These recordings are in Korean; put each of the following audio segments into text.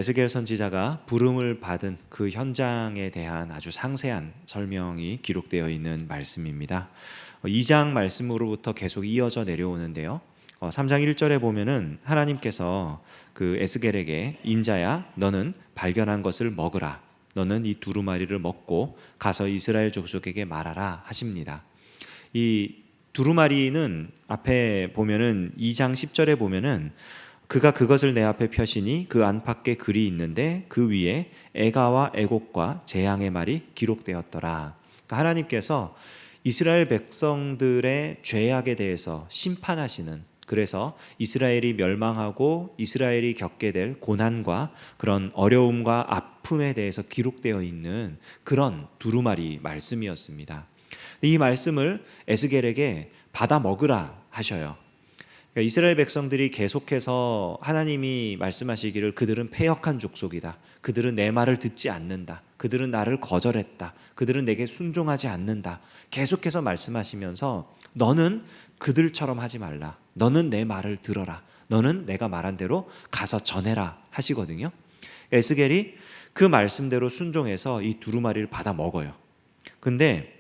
에스겔 선지자가 부름을 받은 그 현장에 대한 아주 상세한 설명이 기록되어 있는 말씀입니다. 2장 말씀으로부터 계속 이어져 내려오는데요. 3장 1절에 보면은 하나님께서 그 에스겔에게 인자야 너는 발견한 것을 먹으라. 너는 이 두루마리를 먹고 가서 이스라엘 족속에게 말하라 하십니다. 이 두루마리는 앞에 보면은 2장 10절에 보면은 그가 그것을 내 앞에 펴시니 그 안팎에 글이 있는데 그 위에 애가와 애곡과 재앙의 말이 기록되었더라. 그러니까 하나님께서 이스라엘 백성들의 죄악에 대해서 심판하시는, 그래서 이스라엘이 멸망하고 이스라엘이 겪게 될 고난과 그런 어려움과 아픔에 대해서 기록되어 있는 그런 두루마리 말씀이었습니다. 이 말씀을 에스겔에게 받아 먹으라 하셔요. 그러니까 이스라엘 백성들이 계속해서 하나님이 말씀하시기를 그들은 패역한 족속이다. 그들은 내 말을 듣지 않는다. 그들은 나를 거절했다. 그들은 내게 순종하지 않는다. 계속해서 말씀하시면서 너는 그들처럼 하지 말라. 너는 내 말을 들어라. 너는 내가 말한 대로 가서 전해라 하시거든요. 에스겔이 그 말씀대로 순종해서 이 두루마리를 받아 먹어요. 근데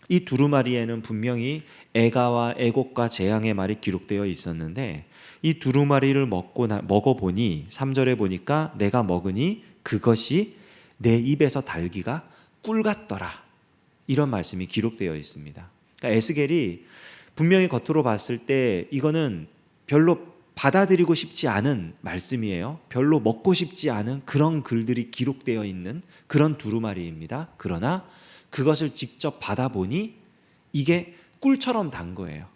이 두루마리에는 분명히 애가와 애곡과 재앙의 말이 기록되어 있었는데 이 두루마리를 먹어보니 3절에 보니까 내가 먹으니 그것이 내 입에서 달기가 꿀 같더라. 이런 말씀이 기록되어 있습니다. 그러니까 에스겔이 분명히 겉으로 봤을 때 이거는 별로 받아들이고 싶지 않은 말씀이에요. 별로 먹고 싶지 않은 그런 글들이 기록되어 있는 그런 두루마리입니다. 그러나 그것을 직접 받아보니 이게 꿀처럼 단 거예요.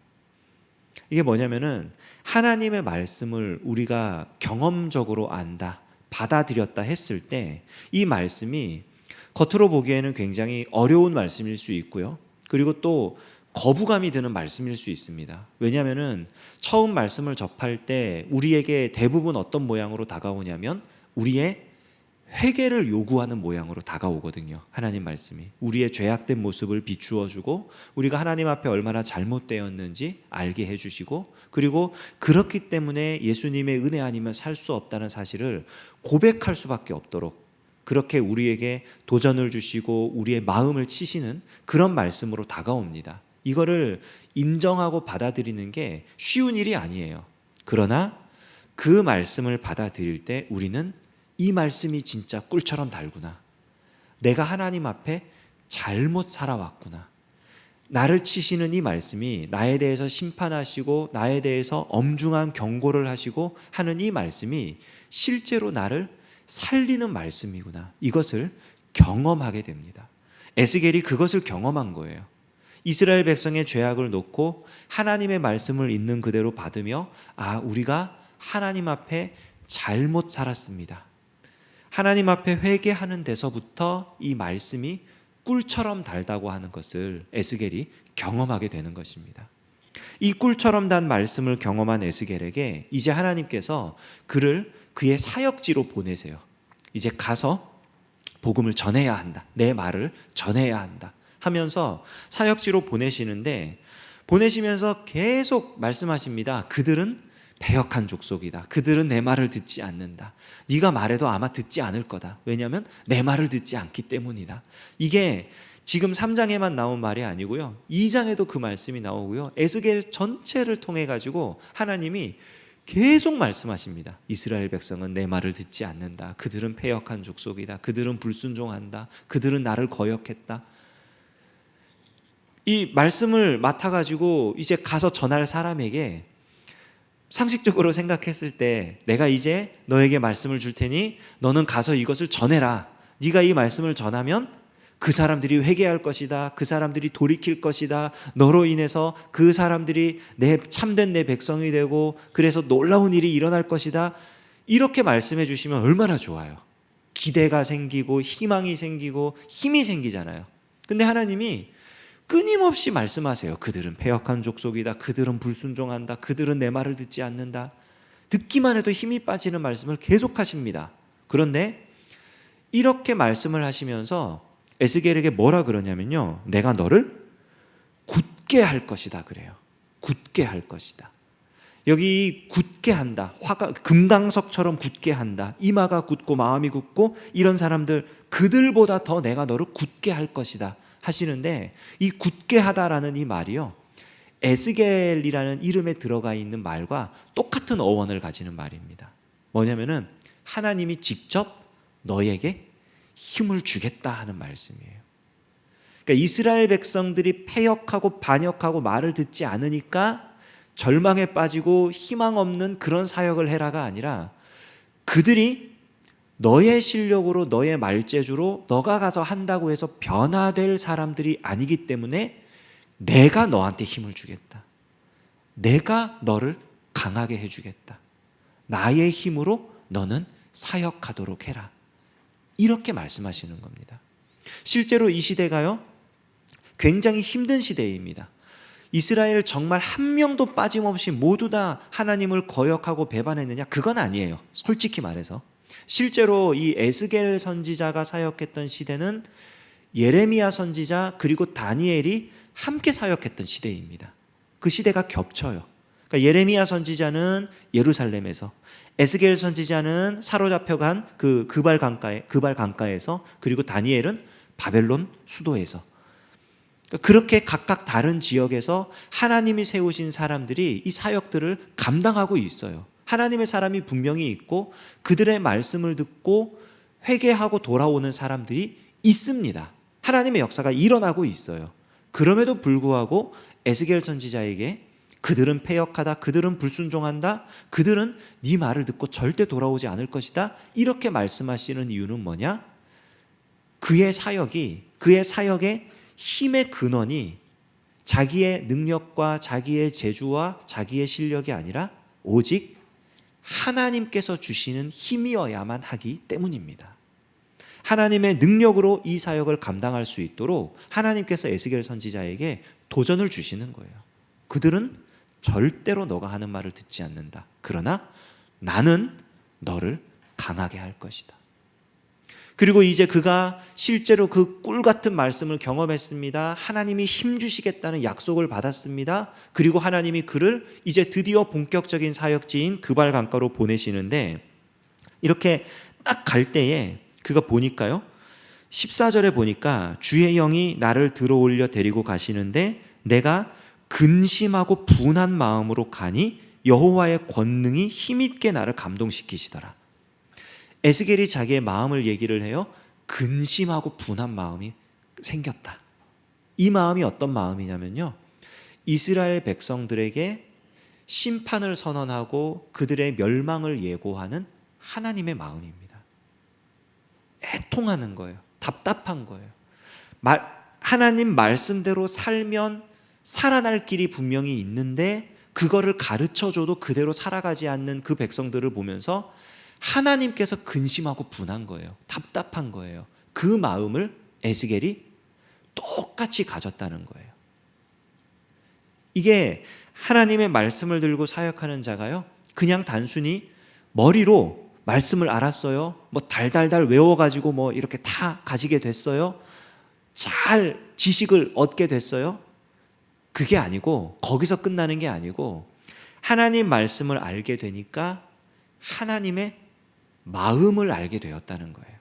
이게 뭐냐면은 하나님의 말씀을 우리가 경험적으로 안다, 받아들였다 했을 때 이 말씀이 겉으로 보기에는 굉장히 어려운 말씀일 수 있고요. 그리고 또 거부감이 드는 말씀일 수 있습니다. 왜냐하면은 처음 말씀을 접할 때 우리에게 대부분 어떤 모양으로 다가오냐면 우리의 회개를 요구하는 모양으로 다가오거든요. 하나님 말씀이 우리의 죄악된 모습을 비추어주고 우리가 하나님 앞에 얼마나 잘못되었는지 알게 해주시고, 그리고 그렇기 때문에 예수님의 은혜 아니면 살 수 없다는 사실을 고백할 수밖에 없도록 그렇게 우리에게 도전을 주시고 우리의 마음을 치시는 그런 말씀으로 다가옵니다. 이거를 인정하고 받아들이는 게 쉬운 일이 아니에요. 그러나 그 말씀을 받아들일 때 우리는 이 말씀이 진짜 꿀처럼 달구나. 내가 하나님 앞에 잘못 살아왔구나. 나를 치시는 이 말씀이 나에 대해서 심판하시고 나에 대해서 엄중한 경고를 하시고 하는 이 말씀이 실제로 나를 살리는 말씀이구나. 이것을 경험하게 됩니다. 에스겔이 그것을 경험한 거예요. 이스라엘 백성의 죄악을 놓고 하나님의 말씀을 있는 그대로 받으며 우리가 하나님 앞에 잘못 살았습니다. 하나님 앞에 회개하는 데서부터 이 말씀이 꿀처럼 달다고 하는 것을 에스겔이 경험하게 되는 것입니다. 이 꿀처럼 단 말씀을 경험한 에스겔에게 이제 하나님께서 그를 그의 사역지로 보내세요. 이제 가서 복음을 전해야 한다. 내 말을 전해야 한다 하면서 사역지로 보내시는데, 보내시면서 계속 말씀하십니다. 그들은 패역한 족속이다. 그들은 내 말을 듣지 않는다. 네가 말해도 아마 듣지 않을 거다. 왜냐하면 내 말을 듣지 않기 때문이다. 이게 지금 3장에만 나온 말이 아니고요. 2장에도 그 말씀이 나오고요. 에스겔 전체를 통해 가지고 하나님이 계속 말씀하십니다. 이스라엘 백성은 내 말을 듣지 않는다. 그들은 패역한 족속이다. 그들은 불순종한다. 그들은 나를 거역했다. 이 말씀을 맡아가지고 이제 가서 전할 사람에게 상식적으로 생각했을 때 내가 이제 너에게 말씀을 줄 테니 너는 가서 이것을 전해라. 네가 이 말씀을 전하면 그 사람들이 회개할 것이다. 그 사람들이 돌이킬 것이다. 너로 인해서 그 사람들이 참된 내 백성이 되고 그래서 놀라운 일이 일어날 것이다. 이렇게 말씀해 주시면 얼마나 좋아요. 기대가 생기고 희망이 생기고 힘이 생기잖아요. 근데 하나님이 끊임없이 말씀하세요. 그들은 패역한 족속이다. 그들은 불순종한다. 그들은 내 말을 듣지 않는다. 듣기만 해도 힘이 빠지는 말씀을 계속하십니다. 그런데 이렇게 말씀을 하시면서 에스겔에게 뭐라 그러냐면요. 내가 너를 굳게 할 것이다 그래요. 굳게 할 것이다. 여기 굳게 한다. 화가 금강석처럼 굳게 한다. 이마가 굳고 마음이 굳고 이런 사람들, 그들보다 더 내가 너를 굳게 할 것이다 하시는데, 이 굳게 하다라는 이 말이요, 에스겔이라는 이름에 들어가 있는 말과 똑같은 어원을 가지는 말입니다. 뭐냐면은 하나님이 직접 너에게 힘을 주겠다 하는 말씀이에요. 그러니까 이스라엘 백성들이 패역하고 반역하고 말을 듣지 않으니까 절망에 빠지고 희망 없는 그런 사역을 해라가 아니라, 그들이 너의 실력으로 너의 말재주로 너가 가서 한다고 해서 변화될 사람들이 아니기 때문에 내가 너한테 힘을 주겠다. 내가 너를 강하게 해주겠다. 나의 힘으로 너는 사역하도록 해라. 이렇게 말씀하시는 겁니다. 실제로 이 시대가요, 굉장히 힘든 시대입니다. 이스라엘 정말 한 명도 빠짐없이 모두 다 하나님을 거역하고 배반했느냐? 그건 아니에요. 솔직히 말해서. 실제로 이 에스겔 선지자가 사역했던 시대는 예레미야 선지자 그리고 다니엘이 함께 사역했던 시대입니다. 그 시대가 겹쳐요. 그러니까 예레미야 선지자는 예루살렘에서, 에스겔 선지자는 사로잡혀간 그 그발 강가에서, 그리고 다니엘은 바벨론 수도에서. 그렇게 각각 다른 지역에서 하나님이 세우신 사람들이 이 사역들을 감당하고 있어요. 하나님의 사람이 분명히 있고 그들의 말씀을 듣고 회개하고 돌아오는 사람들이 있습니다. 하나님의 역사가 일어나고 있어요. 그럼에도 불구하고 에스겔 선지자에게 그들은 패역하다, 그들은 불순종한다, 그들은 네 말을 듣고 절대 돌아오지 않을 것이다, 이렇게 말씀하시는 이유는 뭐냐? 그의 사역의 힘의 근원이 자기의 능력과 자기의 재주와 자기의 실력이 아니라 오직 하나님께서 주시는 힘이어야만 하기 때문입니다. 하나님의 능력으로 이 사역을 감당할 수 있도록 하나님께서 에스겔 선지자에게 도전을 주시는 거예요. 그들은 절대로 너가 하는 말을 듣지 않는다. 그러나 나는 너를 강하게 할 것이다. 그리고 이제 그가 실제로 그 꿀 같은 말씀을 경험했습니다. 하나님이 힘 주시겠다는 약속을 받았습니다. 그리고 하나님이 그를 이제 드디어 본격적인 사역지인 그발 강가로 보내시는데, 이렇게 딱 갈 때에 그가 보니까요, 14절에 보니까 주의 영이 나를 들어올려 데리고 가시는데 내가 근심하고 분한 마음으로 가니 여호와의 권능이 힘있게 나를 감동시키시더라. 에스겔이 자기의 마음을 얘기를 해요. 근심하고 분한 마음이 생겼다. 이 마음이 어떤 마음이냐면요, 이스라엘 백성들에게 심판을 선언하고 그들의 멸망을 예고하는 하나님의 마음입니다. 애통하는 거예요. 답답한 거예요. 하나님 말씀대로 살면 살아날 길이 분명히 있는데 그거를 가르쳐줘도 그대로 살아가지 않는 그 백성들을 보면서 하나님께서 근심하고 분한 거예요. 답답한 거예요. 그 마음을 에스겔이 똑같이 가졌다는 거예요. 이게 하나님의 말씀을 들고 사역하는 자가요, 그냥 단순히 머리로 말씀을 알았어요, 뭐 달달달 외워가지고 뭐 이렇게 다 가지게 됐어요, 잘 지식을 얻게 됐어요, 그게 아니고, 거기서 끝나는 게 아니고, 하나님 말씀을 알게 되니까 하나님의 마음을 알게 되었다는 거예요.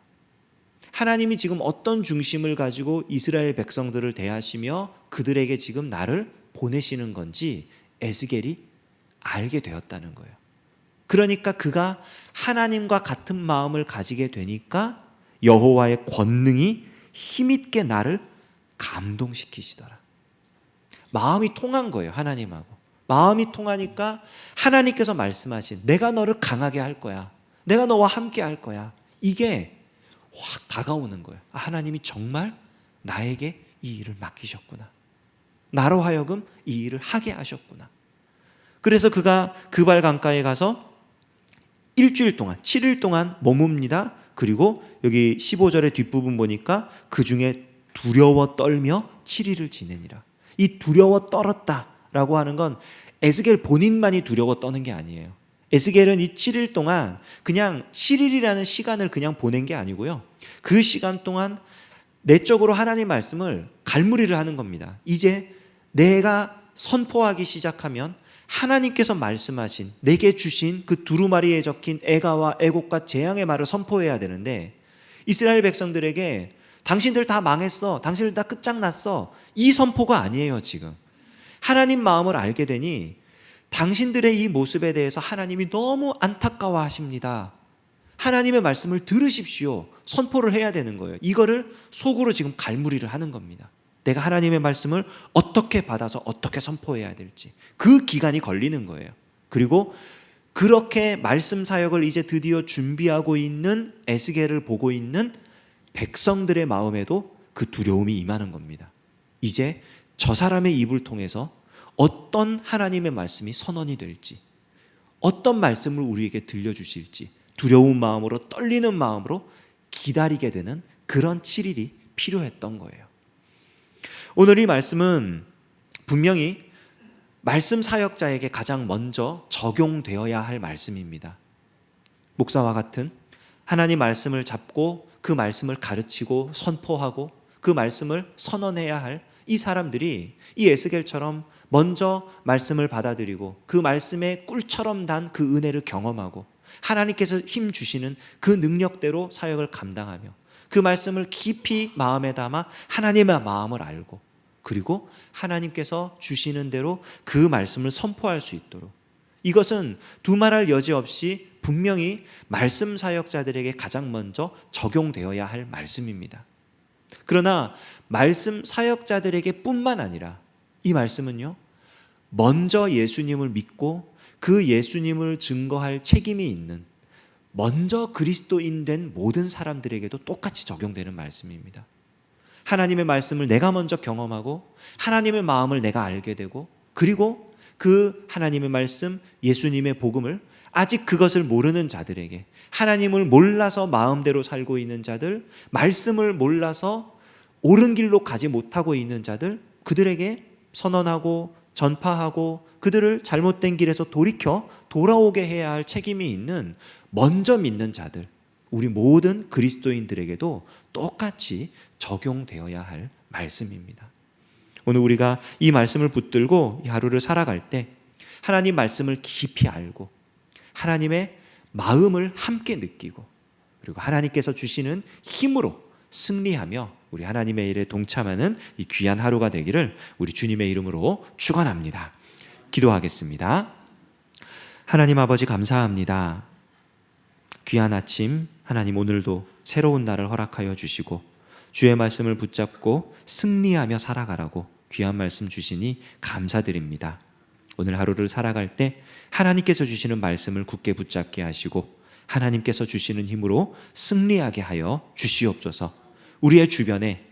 하나님이 지금 어떤 중심을 가지고 이스라엘 백성들을 대하시며 그들에게 지금 나를 보내시는 건지 에스겔이 알게 되었다는 거예요. 그러니까 그가 하나님과 같은 마음을 가지게 되니까 여호와의 권능이 힘있게 나를 감동시키시더라. 마음이 통한 거예요. 하나님하고 마음이 통하니까 하나님께서 말씀하신 내가 너를 강하게 할 거야, 내가 너와 함께 할 거야, 이게 확 다가오는 거예요. 하나님이 정말 나에게 이 일을 맡기셨구나, 나로 하여금 이 일을 하게 하셨구나. 그래서 그가 그발 강가에 가서 일주일 동안, 7일 동안 머뭅니다. 그리고 여기 15절의 뒷부분 보니까 그 중에 두려워 떨며 7일을 지내니라. 이 두려워 떨었다라고 하는 건 에스겔 본인만이 두려워 떠는 게 아니에요. 에스겔은 이 7일 동안 그냥 7일이라는 시간을 그냥 보낸 게 아니고요, 그 시간 동안 내적으로 하나님 말씀을 갈무리를 하는 겁니다. 이제 내가 선포하기 시작하면 하나님께서 말씀하신, 내게 주신 그 두루마리에 적힌 애가와 애곡과 재앙의 말을 선포해야 되는데, 이스라엘 백성들에게 당신들 다 망했어, 당신들 다 끝장났어, 이 선포가 아니에요. 지금 하나님 마음을 알게 되니 당신들의 이 모습에 대해서 하나님이 너무 안타까워하십니다. 하나님의 말씀을 들으십시오, 선포를 해야 되는 거예요. 이거를 속으로 지금 갈무리를 하는 겁니다. 내가 하나님의 말씀을 어떻게 받아서 어떻게 선포해야 될지, 그 기간이 걸리는 거예요. 그리고 그렇게 말씀 사역을 이제 드디어 준비하고 있는 에스겔을 보고 있는 백성들의 마음에도 그 두려움이 임하는 겁니다. 이제 저 사람의 입을 통해서 어떤 하나님의 말씀이 선언이 될지, 어떤 말씀을 우리에게 들려주실지 두려운 마음으로, 떨리는 마음으로 기다리게 되는 그런 7일이 필요했던 거예요. 오늘 이 말씀은 분명히 말씀 사역자에게 가장 먼저 적용되어야 할 말씀입니다. 목사와 같은 하나님 말씀을 잡고 그 말씀을 가르치고 선포하고 그 말씀을 선언해야 할 이 사람들이 이 에스겔처럼 먼저 말씀을 받아들이고 그 말씀의 꿀처럼 단 그 은혜를 경험하고 하나님께서 힘 주시는 그 능력대로 사역을 감당하며 그 말씀을 깊이 마음에 담아 하나님의 마음을 알고, 그리고 하나님께서 주시는 대로 그 말씀을 선포할 수 있도록, 이것은 두말할 여지 없이 분명히 말씀 사역자들에게 가장 먼저 적용되어야 할 말씀입니다. 그러나 말씀 사역자들에게 뿐만 아니라 이 말씀은요, 먼저 예수님을 믿고 그 예수님을 증거할 책임이 있는 먼저 그리스도인 된 모든 사람들에게도 똑같이 적용되는 말씀입니다. 하나님의 말씀을 내가 먼저 경험하고 하나님의 마음을 내가 알게 되고, 그리고 그 하나님의 말씀, 예수님의 복음을 아직 그것을 모르는 자들에게, 하나님을 몰라서 마음대로 살고 있는 자들, 말씀을 몰라서 옳은 길로 가지 못하고 있는 자들, 그들에게 선언하고 전파하고 그들을 잘못된 길에서 돌이켜 돌아오게 해야 할 책임이 있는 먼저 믿는 자들, 우리 모든 그리스도인들에게도 똑같이 적용되어야 할 말씀입니다. 오늘 우리가 이 말씀을 붙들고 이 하루를 살아갈 때 하나님 말씀을 깊이 알고 하나님의 마음을 함께 느끼고, 그리고 하나님께서 주시는 힘으로 승리하며 우리 하나님의 일에 동참하는 이 귀한 하루가 되기를 우리 주님의 이름으로 축원합니다. 기도하겠습니다. 하나님 아버지, 감사합니다. 귀한 아침, 하나님 오늘도 새로운 날을 허락하여 주시고 주의 말씀을 붙잡고 승리하며 살아가라고 귀한 말씀 주시니 감사드립니다. 오늘 하루를 살아갈 때 하나님께서 주시는 말씀을 굳게 붙잡게 하시고 하나님께서 주시는 힘으로 승리하게 하여 주시옵소서. 우리의 주변에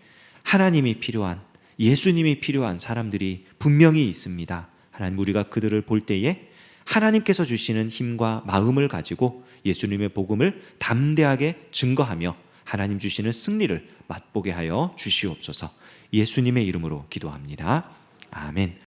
하나님이 필요한, 예수님이 필요한 사람들이 분명히 있습니다. 하나님, 우리가 그들을 볼 때에 하나님께서 주시는 힘과 마음을 가지고 예수님의 복음을 담대하게 증거하며 하나님 주시는 승리를 맛보게 하여 주시옵소서. 예수님의 이름으로 기도합니다. 아멘.